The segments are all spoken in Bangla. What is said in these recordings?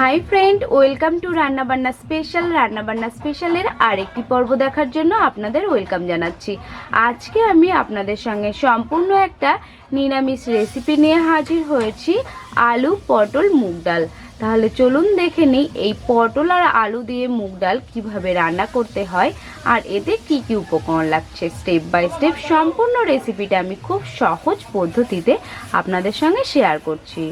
হাই ফ্রেন্ড, ওয়েলকাম টু রান্না বান্না স্পেশাল। রান্না বান্না স্পেশালের আরেকটি পর্ব দেখার জন্য আপনাদের ওয়েলকাম জানাচ্ছি। আজকে আমি আপনাদের সঙ্গে সম্পূর্ণ একটা নিরামিষ রেসিপি নিয়ে হাজির হয়েছি, আলু পটল মুগ ডাল। তাহলে চলুন দেখে নিই এই পটল আর আলু দিয়ে মুগ ডাল কীভাবে রান্না করতে হয় আর এতে কী কী উপকরণ লাগছে। স্টেপ বাই স্টেপ সম্পূর্ণ রেসিপিটা আমি খুব সহজ পদ্ধতিতে আপনাদের সঙ্গে শেয়ার করছি।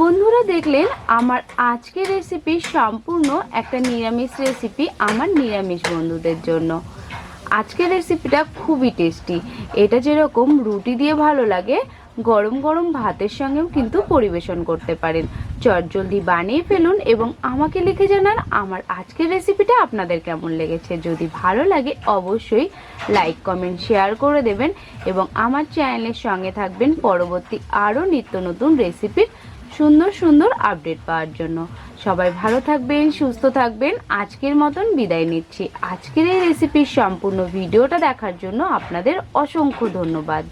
বন্ধুরা দেখলেন আমার আজকের রেসিপি সম্পূর্ণ একটা নিরামিষ রেসিপি আমার নিরামিষ বন্ধুদের জন্য। আজকের রেসিপিটা খুবই টেস্টি। এটা যেরকম রুটি দিয়ে ভালো লাগে, গরম গরম ভাতের সঙ্গেও কিন্তু পরিবেশন করতে পারেন। চটজলদি বানিয়ে ফেলুন এবং আমাকে লিখে জানান আমার আজকের রেসিপিটা আপনাদের কেমন লেগেছে। যদি ভালো লাগে অবশ্যই লাইক কমেন্ট শেয়ার করে দেবেন এবং আমার চ্যানেলের সঙ্গে থাকবেন পরবর্তী আরও নিত্য নতুন রেসিপির সুন্দর সুন্দর আপডেট পাওয়ার জন্য। সবাই ভালো থাকবেন, সুস্থ থাকবেন। আজকের মতন বিদায় নিচ্ছি। আজকের এই রেসিপির সম্পূর্ণ ভিডিওটা দেখার জন্য আপনাদের অসংখ্য ধন্যবাদ।